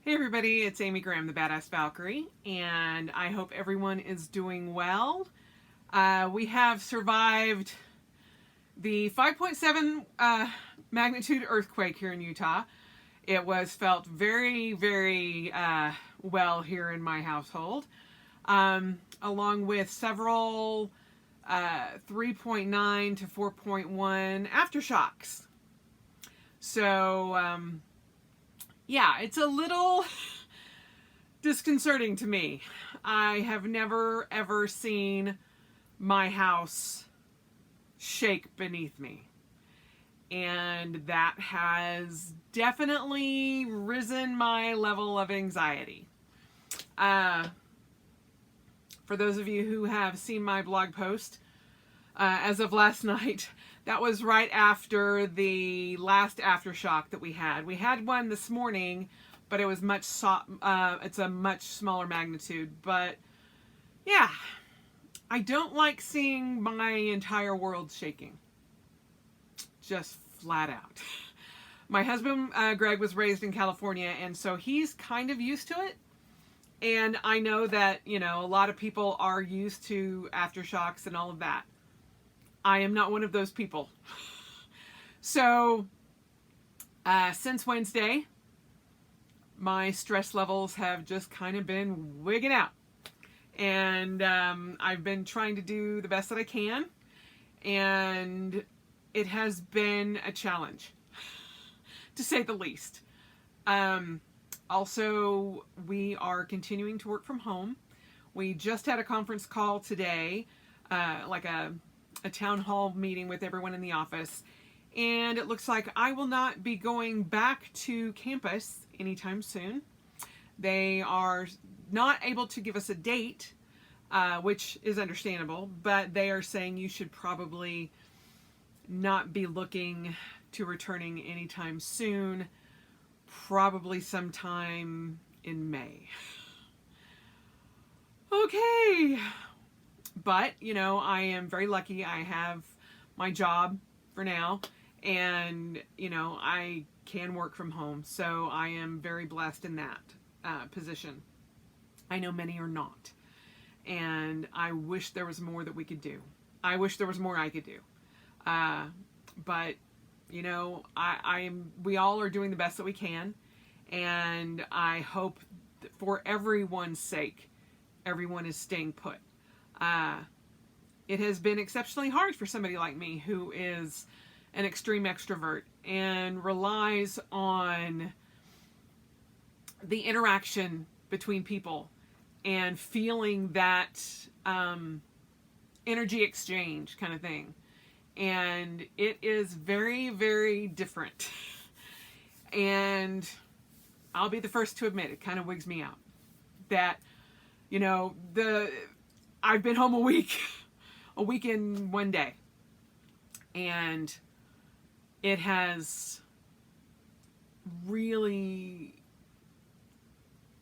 Hey everybody, it's Amy Graham, the Badass Valkyrie, and I hope everyone is doing well. We have survived the 5.7 magnitude earthquake here in Utah. It was felt very, very well here in my household, along with several 3.9 to 4.1 aftershocks. So, yeah, it's a little disconcerting to me. I have never ever seen my house shake beneath me. And that has definitely risen my level of anxiety. For those of you who have seen my blog post, as of last night, that was right after the last aftershock that we had. We had one this morning, but it was it's a much smaller magnitude. But yeah, I don't like seeing my entire world shaking. Just flat out. My husband, Greg, was raised in California, and so he's kind of used to it. And I know that, a lot of people are used to aftershocks and all of that. I am not one of those people. So, since Wednesday, my stress levels have just kind of been wigging out. And I've been trying to do the best that I can. And it has been a challenge, to say the least. Also, we are continuing to work from home. We just had a conference call today, like a town hall meeting with everyone in the office, and it looks like I will not be going back to campus anytime soon. They are not able to give us a date, which is understandable, but they are saying you should probably not be looking to returning anytime soon, probably sometime in May. Okay. But, I am very lucky. I have my job for now, and, I can work from home. So I am very blessed in that position. I know many are not. And I wish there was more that we could do. I wish there was more I could do. But, we all are doing the best that we can. And I hope that for everyone's sake, everyone is staying put. It has been exceptionally hard for somebody like me who is an extreme extrovert and relies on the interaction between people and feeling that energy exchange kind of thing. And it is very, very different. And I'll be the first to admit it kind of wigs me out that, I've been home a week in one day, and it has really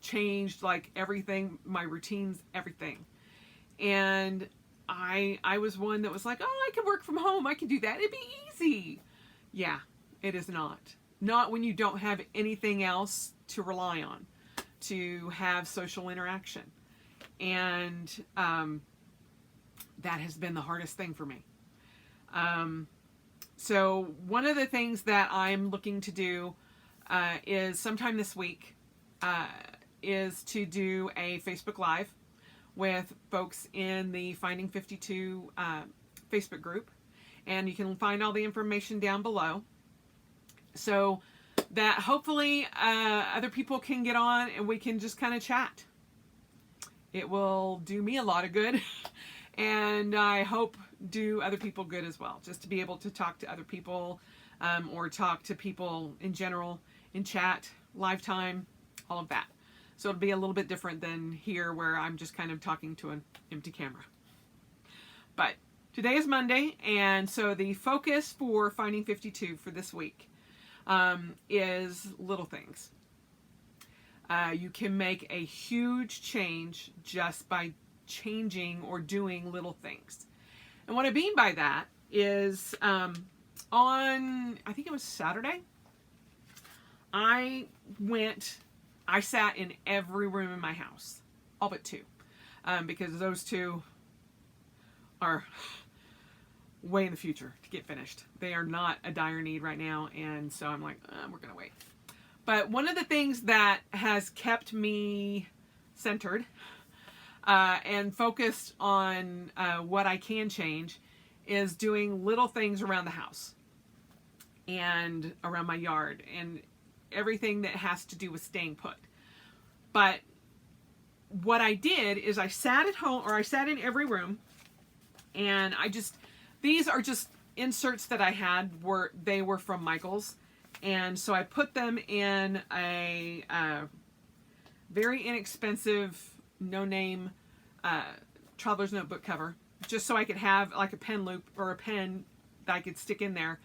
changed like everything, my routines, everything. And I was one that was like, oh, I can work from home. I can do that. It'd be easy. Yeah, it is not. Not when you don't have anything else to rely on to have social interaction. And that has been the hardest thing for me. So one of the things that I'm looking to do is sometime this week is to do a Facebook Live with folks in the Finding 52 Facebook group. And you can find all the information down below. So that hopefully other people can get on and we can just kind of chat. It will do me a lot of good, and I hope do other people good as well, just to be able to talk to other people or talk to people in general in chat, live time, all of that. So it'll be a little bit different than here where I'm just kind of talking to an empty camera. But today is Monday, and so the focus for Finding 52 for this week is little things. You can make a huge change just by changing or doing little things. And what I mean by that is on, I think it was Saturday, I I sat in every room in my house, all but two, because those two are way in the future to get finished. They are not a dire need right now, and so I'm like, we're going to wait. But one of the things that has kept me centered and focused on what I can change is doing little things around the house and around my yard and everything that has to do with staying put. But what I did is I sat at home, or I sat in every room, and these are just inserts that I had, they were from Michael's, and so I put them in a very inexpensive, no-name traveler's notebook cover, just so I could have like a pen loop or a pen that I could stick in there.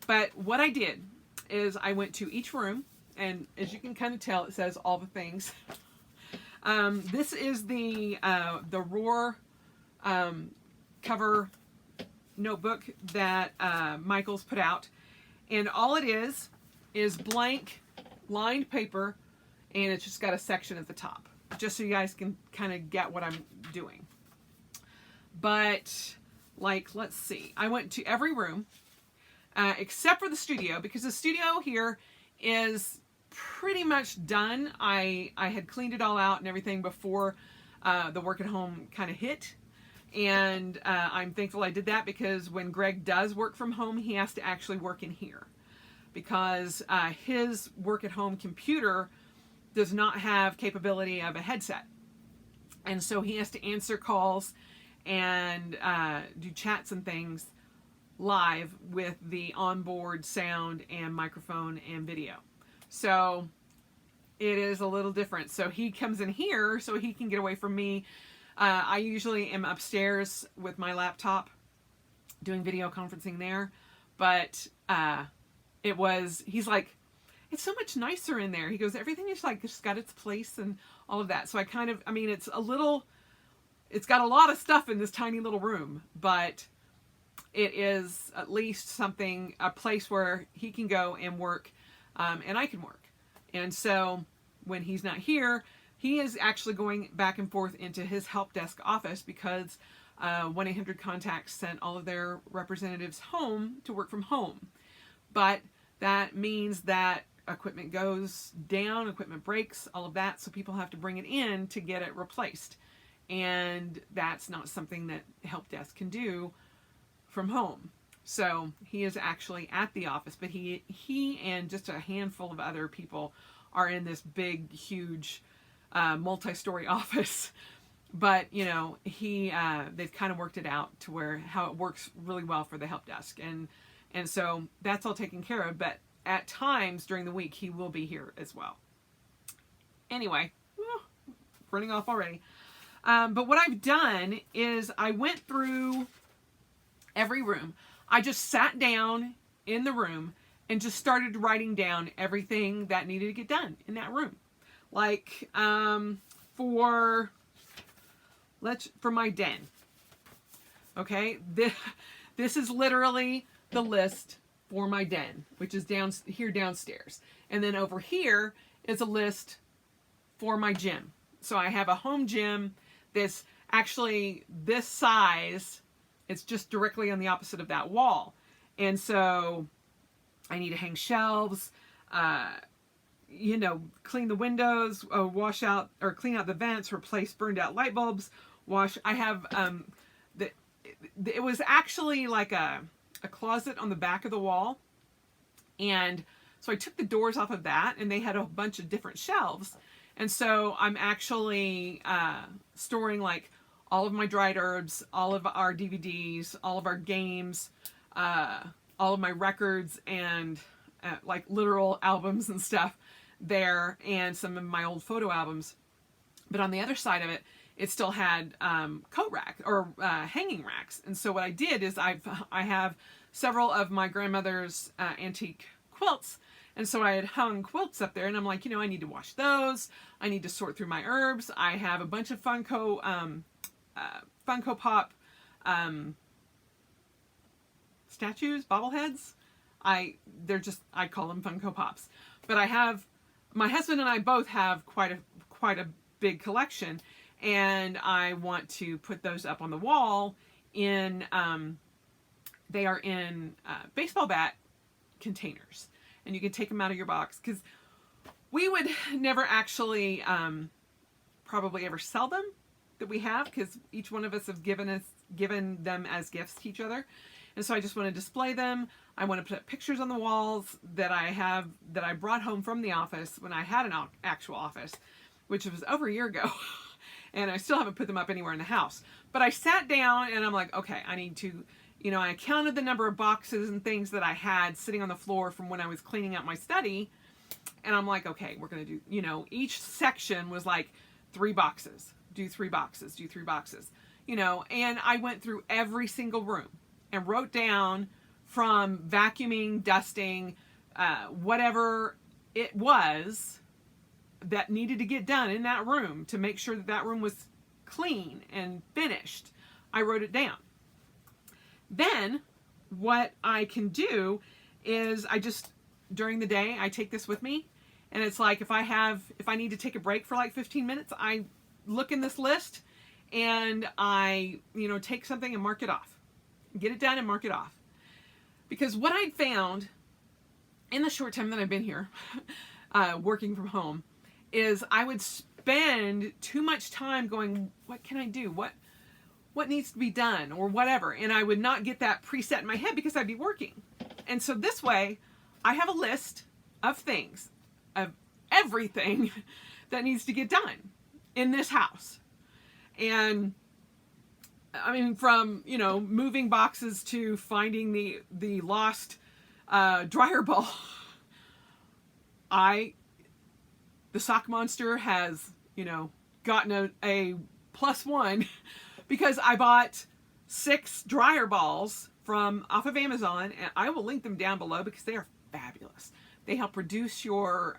But what I did is I went to each room, and as you can kind of tell, it says all the things. This is the Roar cover notebook that Michael's put out, and all it is blank lined paper, and it's just got a section at the top, just so you guys can kind of get what I'm doing. But like, let's see, I went to every room except for the studio, because the studio here is pretty much done. I had cleaned it all out and everything before the work at home kind of hit. And I'm thankful I did that, because when Greg does work from home, he has to actually work in here, because his work at home computer does not have capability of a headset. And so he has to answer calls and do chats and things live with the onboard sound and microphone and video. So it is a little different. So he comes in here so he can get away from me. I usually am upstairs with my laptop doing video conferencing there. But he's like, it's so much nicer in there. He goes, everything is like, just got its place and all of that. So it's got a lot of stuff in this tiny little room, but it is at least a place where he can go and work, and I can work. And so when he's not here, he is actually going back and forth into his help desk office, because 1-800-CONTACTS sent all of their representatives home to work from home. But that means that equipment goes down, equipment breaks, all of that, so people have to bring it in to get it replaced. And that's not something that help desk can do from home. So he is actually at the office, but he and just a handful of other people are in this big, huge, multi-story office. But they've kind of worked it out to how it works really well for the help desk, and so that's all taken care of. But at times during the week, he will be here as well. Anyway, running off already. But what I've done is I went through every room. I just sat down in the room and just started writing down everything that needed to get done in that room. Like for my den. Okay, this is literally the list for my den, which is downstairs. And then over here is a list for my gym. So I have a home gym that's actually this size. It's just directly on the opposite of that wall. And so I need to hang shelves, clean the windows, wash out or clean out the vents, replace burned out light bulbs, I have, it was actually like a closet on the back of the wall. And so I took the doors off of that, and they had a bunch of different shelves. And so I'm actually storing like all of my dried herbs, all of our DVDs, all of our games, all of my records, and like literal albums and stuff there, and some of my old photo albums. But on the other side of it, it still had coat rack or hanging racks. And so what I did is I have several of my grandmother's antique quilts. And so I had hung quilts up there, and I'm like, I need to wash those. I need to sort through my herbs. I have a bunch of Funko Pop statues, bobbleheads. I call them Funko Pops. But I have my husband and I both have quite a big collection, and I want to put those up on the wall in they are in baseball bat containers, and you can take them out of your box, because we would never actually probably ever sell them that we have, because each one of us have given them as gifts to each other. And so I just want to display them. I want to put pictures on the walls that I brought home from the office when I had an actual office, which was over a year ago. And I still haven't put them up anywhere in the house. But I sat down and I'm like, okay, I need to, I counted the number of boxes and things that I had sitting on the floor from when I was cleaning out my study. And I'm like, okay, we're going to do, each section was like 3 boxes, do 3 boxes, do 3 boxes, and I went through every single room and wrote down from vacuuming, dusting, whatever it was that needed to get done in that room to make sure that that room was clean and finished. I wrote it down. Then what I can do is during the day, I take this with me, and it's like if I need to take a break for like 15 minutes, I look in this list and I, take something and mark it off. Get it done and mark it off. Because what I found in the short time that I've been here, working from home, is I would spend too much time going, what can I do? What needs to be done or whatever? And I would not get that preset in my head because I'd be working. And so this way, I have a list of things, of everything that needs to get done in this house. And I mean, from, moving boxes to finding the lost dryer ball. The sock monster has, gotten a +1 because I bought 6 dryer balls off of Amazon, and I will link them down below because they are fabulous. They help reduce your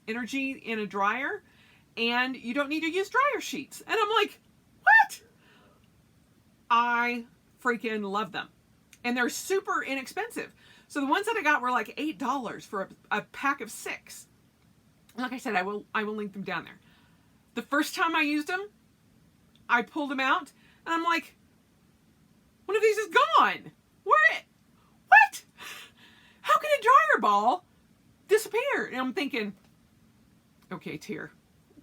energy in a dryer, and you don't need to use dryer sheets. And I'm like, what? I freaking love them. And they're super inexpensive. So the ones that I got were like $8 for a pack of 6. And like I said, I will link them down there. The first time I used them, I pulled them out, and I'm like, one of these is gone. What? How can a dryer ball disappear? And I'm thinking, okay, Tyr,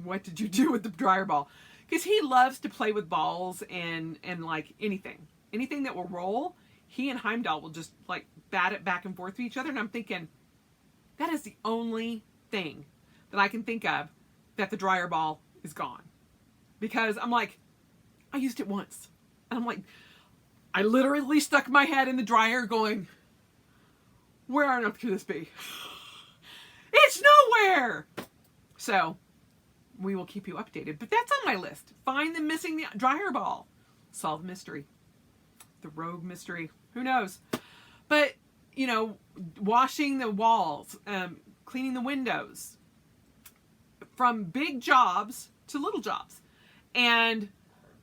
what did you do with the dryer ball? Because he loves to play with balls and like anything that will roll. He and Heimdall will just like bat it back and forth to each other. And I'm thinking, that is the only thing that I can think of that the dryer ball is gone. Because I'm like, I used it once. And I'm like, I literally stuck my head in the dryer going, where on earth could this be? It's nowhere. So we will keep you updated. But that's on my list. Find the missing dryer ball. Solve mystery. The rogue mystery. Who knows? But, washing the walls, cleaning the windows. From big jobs to little jobs. And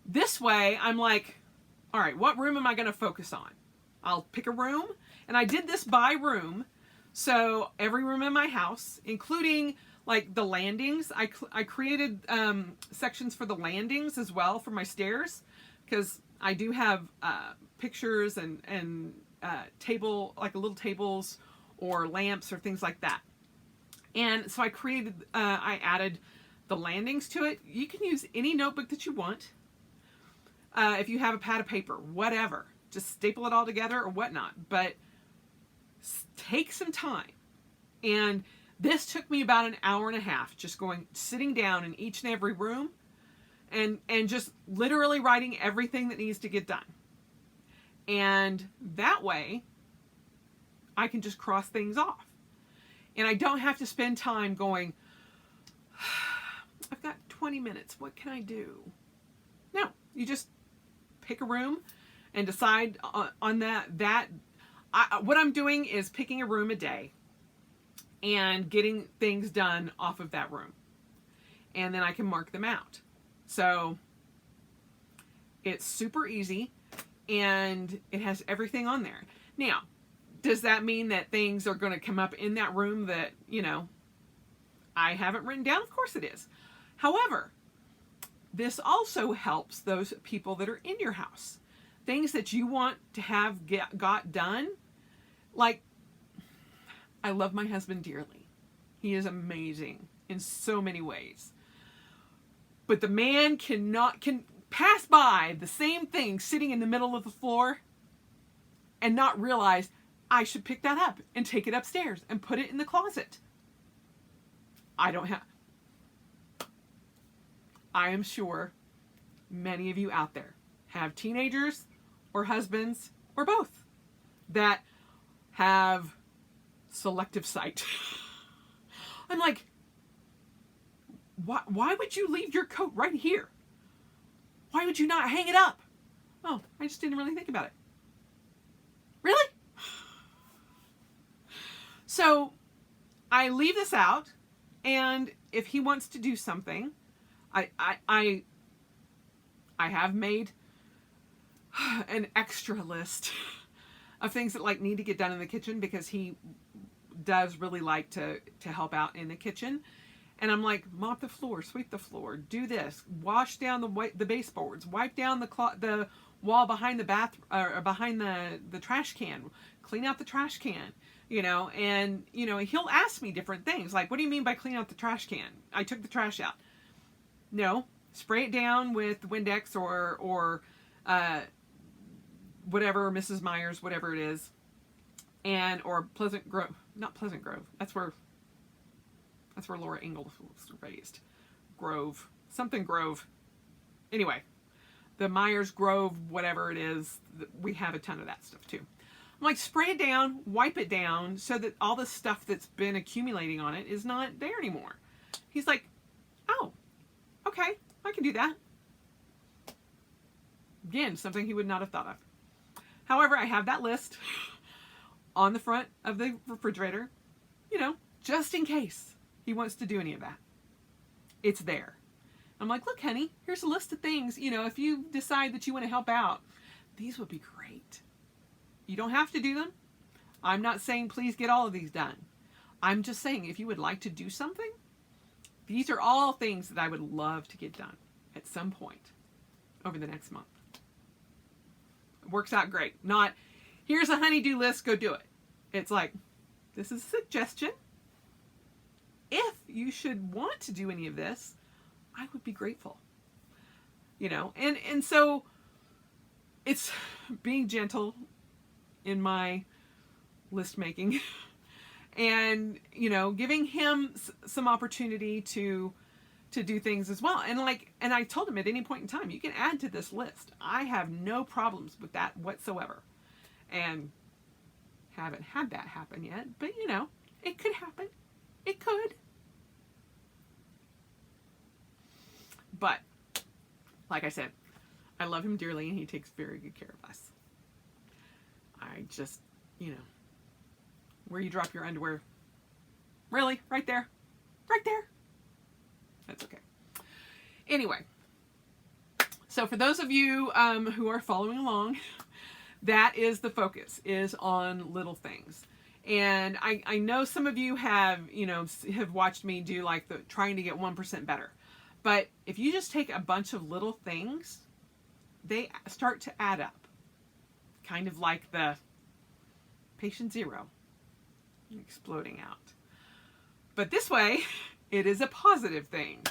this way, I'm like, all right, what room am I going to focus on? I'll pick a room. And I did this by room. So every room in my house, including like the landings, I created sections for the landings as well for my stairs, because I do have pictures and table, like little tables or lamps or things like that. And so I added the landings to it. You can use any notebook that you want. If you have a pad of paper, whatever, just staple it all together or whatnot. But take some time. And this took me about an hour and a half, just sitting down in each and every room and just literally writing everything that needs to get done. And that way, I can just cross things off. And I don't have to spend time going, I've got 20 minutes. What can I do? No, you just pick a room and decide on that. What I'm doing is picking a room a day and getting things done off of that room. And then I can mark them out. So it's super easy and it has everything on there. Now, does that mean that things are going to come up in that room that, I haven't written down. Of course it is. However, this also helps those people that are in your house. Things that you want to have got done. Like, I love my husband dearly. He is amazing in so many ways. But the man can pass by the same thing sitting in the middle of the floor and not realize I should pick that up and take it upstairs and put it in the closet. I am sure many of you out there have teenagers or husbands or both that have selective sight. I'm like, why would you leave your coat right here? Why would you not hang it up? Oh, I just didn't really think about it. Really? So I leave this out, and if he wants to do something, I have made an extra list of things that like need to get done in the kitchen, because he does really like to help out in the kitchen. And I'm like, mop the floor, sweep the floor, do this, wash down the baseboards, wipe down the wall behind behind the trash can, clean out the trash can, and he'll ask me different things like, what do you mean by clean out the trash can? I took the trash out. No, spray it down with Windex or whatever, Mrs. Myers, whatever it is, or Pleasant Grove, not Pleasant Grove. That's where Laura Ingalls was raised. Something Grove. Anyway, the Myers Grove, whatever it is, we have a ton of that stuff too. I'm like, spray it down, wipe it down, so that all the stuff that's been accumulating on it is not there anymore. He's like, oh, okay, I can do that. Again, something he would not have thought of. However, I have that list on the front of the refrigerator, just in case he wants to do any of that. It's there. I'm like, look, honey, here's a list of things. If you decide that you want to help out, these would be great. You don't have to do them. I'm not saying please get all of these done. I'm just saying if you would like to do something, these are all things that I would love to get done at some point over the next month. It works out great. Not, here's a honey-do list, go do it. It's like, this is a suggestion. If you should want to do any of this, I would be grateful. And so it's being gentle in my list making and, giving him some opportunity to do things as well. And I told him at any point in time, you can add to this list. I have no problems with that whatsoever. And haven't had that happen yet, but it could happen. It could. But, like I said, I love him dearly and he takes very good care of us. I just, where you drop your underwear. Really? Right there? Right there? That's okay. Anyway, so for those of you who are following along, that is the focus, is on little things. And I know some of you have watched me do like the trying to get 1% better. But if you just take a bunch of little things, they start to add up. Kind of like the patient zero exploding out. But this way, it is a positive thing.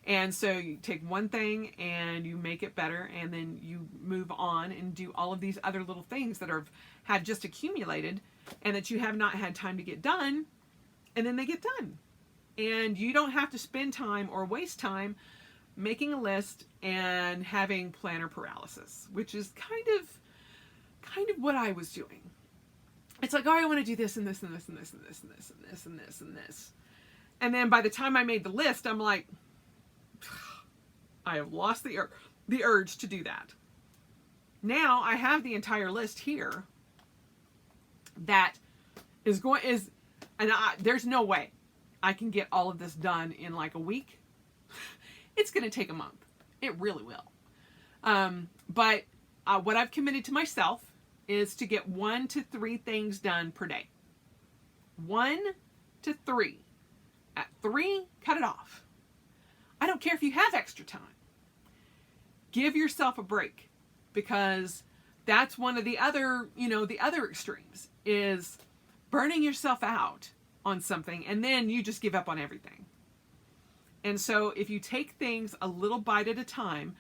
And so you take one thing and you make it better, and then you move on and do all of these other little things that have just accumulated and that you have not had time to get done, and then they get done. And you don't have to spend time or waste time making a list and having planner paralysis, which is kind of what I was doing. It's like, oh, I want to do this and this and this and this and this and this and this and this and this. And then by the time I made the list, I'm like, I have lost the urge to do that. Now I have the entire list here that there's no way I can get all of this done in like a week. It's going to take a month. It really will. But what I've committed to myself is to get 1 to 3 things done per day. 1 to 3 At 3, cut it off. I don't care if you have extra time. Give yourself a break, because that's one of the other, the other extremes is burning yourself out on something and then you just give up on everything. And so if you take things a little bite at a time,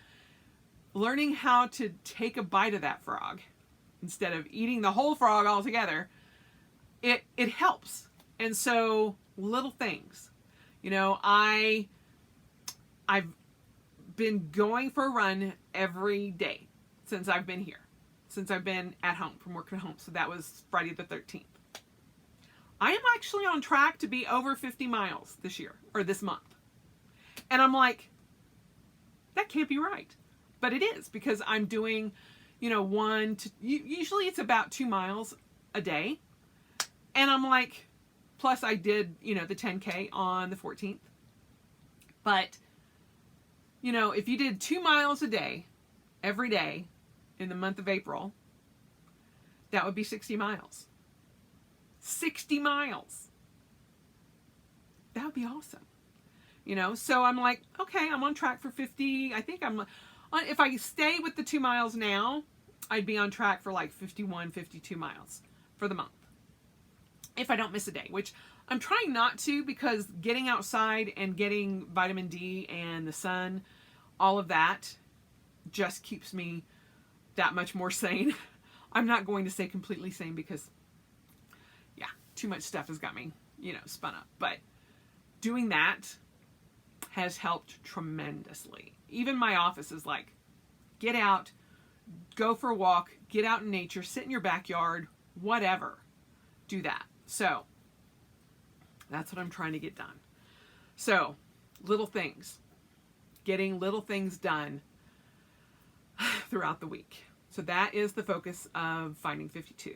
learning how to take a bite of that frog instead of eating the whole frog altogether, it helps. And so little things, I've been going for a run every day since I've been here, since I've been at home from working at home. So that was Friday the 13th. I am actually on track to be over 50 miles this year or this month. And I'm like, that can't be right. But it is, because I'm doing, usually it's about 2 miles a day. And I'm like, plus I did, the 10K on the 14th. But, if you did 2 miles a day, every day in the month of April, that would be 60 miles. 60 miles. That would be awesome. So I'm like, okay, I'm on track for 50. I think if I stay with the 2 miles now, I'd be on track for like 51, 52 miles for the month. If I don't miss a day, which I'm trying not to, because getting outside and getting vitamin D and the sun, all of that just keeps me that much more sane. I'm not going to say completely sane, because too much stuff has got me, spun up. But doing that has helped tremendously. Even my office is like, get out, go for a walk, get out in nature, sit in your backyard, whatever. Do that. So that's what I'm trying to get done. So little things, getting little things done throughout the week. So that is the focus of Finding 52.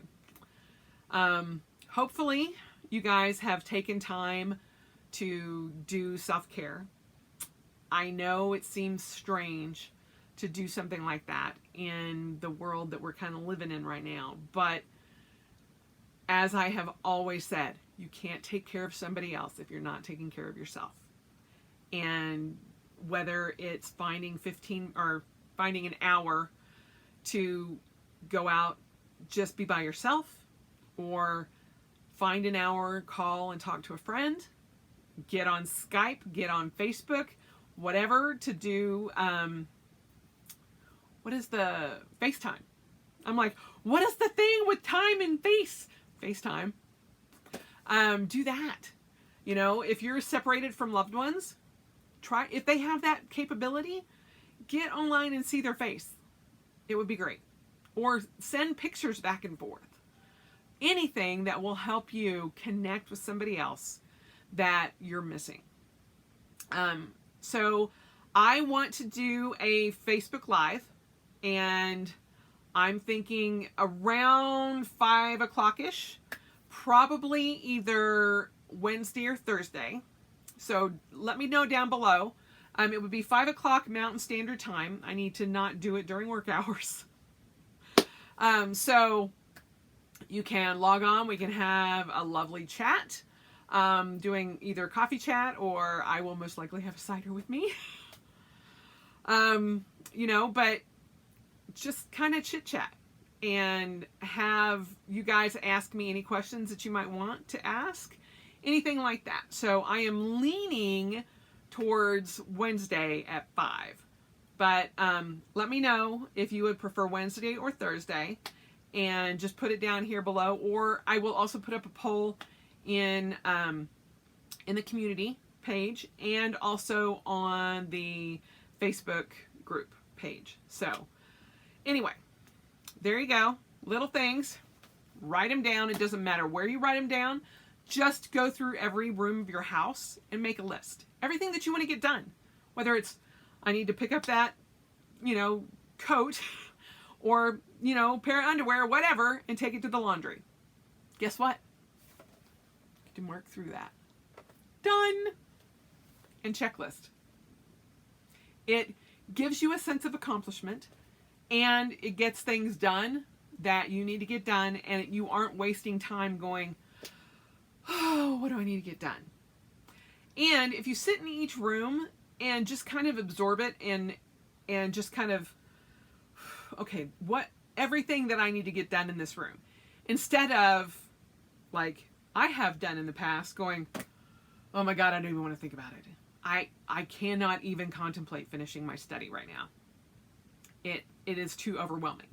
Hopefully you guys have taken time to do self-care. I know it seems strange to do something like that in the world that we're kind of living in right now. But as I have always said, you can't take care of somebody else if you're not taking care of yourself. And whether it's finding an hour to go out, just be by yourself, or find an hour, call and talk to a friend, get on Skype, get on Facebook, whatever to do. What is the FaceTime? I'm like, what is the thing with time and FaceTime? Do that. If you're separated from loved ones, if they have that capability, get online and see their face. It would be great. Or send pictures back and forth. Anything that will help you connect with somebody else that you're missing. So I want to do a Facebook Live, and I'm thinking around 5 o'clock-ish, probably either Wednesday or Thursday. So let me know down below. It would be 5 o'clock Mountain Standard Time. I need to not do it during work hours. So you can log on. We can have a lovely chat, doing either coffee chat, or I will most likely have a cider with me. But just kind of chit chat and have you guys ask me any questions that you might want to ask, anything like that. So I am leaning towards Wednesday at 5. But let me know if you would prefer Wednesday or Thursday, and just put it down here below. Or I will also put up a poll in the community page and also on the Facebook group page. So anyway, there you go. Little things. Write them down. It doesn't matter where you write them down. Just go through every room of your house and make a list. Everything that you want to get done. Whether it's, I need to pick up that, coat or, pair of underwear, whatever, and take it to the laundry. Guess what? You can work through that. Done. And checklist. It gives you a sense of accomplishment, and it gets things done that you need to get done, and you aren't wasting time going, oh, what do I need to get done? And if you sit in each room and just kind of absorb it and just kind of, okay, what everything that I need to get done in this room, instead of like I have done in the past, going, oh my God, I don't even want to think about it. I cannot even contemplate finishing my study right now. It is too overwhelming.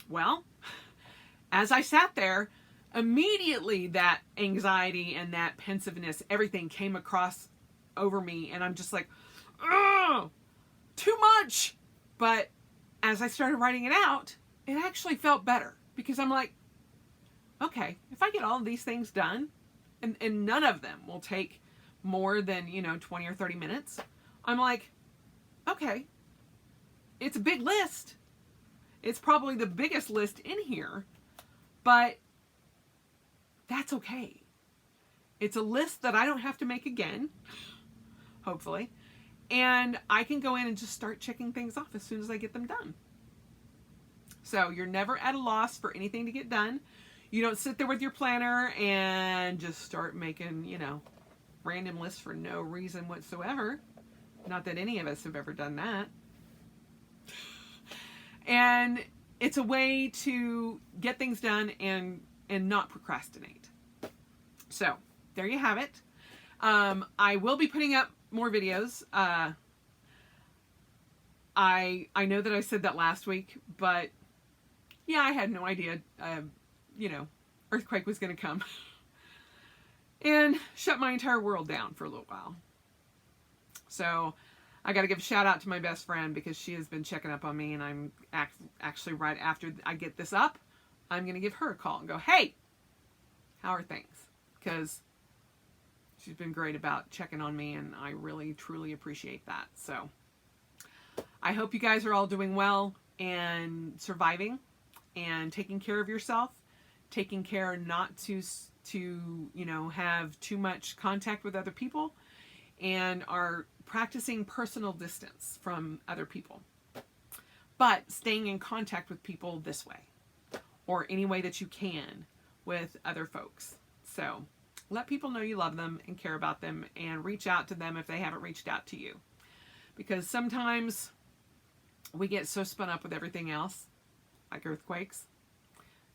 Well, as I sat there, immediately that anxiety and that pensiveness, everything came across over me, and I'm just like, oh, too much. But as I started writing it out, it actually felt better, because I'm like, okay, if I get all of these things done, and none of them will take more than, 20 or 30 minutes, I'm like, okay, it's a big list. It's probably the biggest list in here, but that's okay. It's a list that I don't have to make again, hopefully, and I can go in and just start checking things off as soon as I get them done. So you're never at a loss for anything to get done. You don't sit there with your planner and just start making, random lists for no reason whatsoever. Not that any of us have ever done that. And it's a way to get things done and not procrastinate. So there you have it. I will be putting up more videos. I know that I said that last week, but yeah, I had no idea, earthquake was going to come and shut my entire world down for a little while. So I got to give a shout out to my best friend, because she has been checking up on me, and I'm actually right after I get this up, I'm going to give her a call and go, hey, how are things? Because she's been great about checking on me, and I really, truly appreciate that. So I hope you guys are all doing well and surviving and taking care of yourself, taking care not to have too much contact with other people, and are practicing personal distance from other people, but staying in contact with people this way, or any way that you can with other folks. So let people know you love them and care about them, and reach out to them if they haven't reached out to you, because sometimes we get so spun up with everything else, like earthquakes,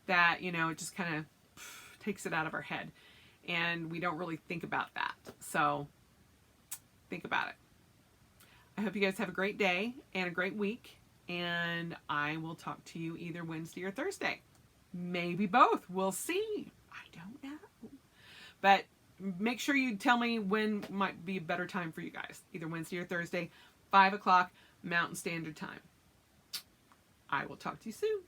that, it just kind of takes it out of our head, and we don't really think about that. So think about it. I hope you guys have a great day and a great week, and I will talk to you either Wednesday or Thursday. Maybe both. We'll see. I don't know. But make sure you tell me when might be a better time for you guys. Either Wednesday or Thursday, 5 o'clock Mountain Standard Time. I will talk to you soon.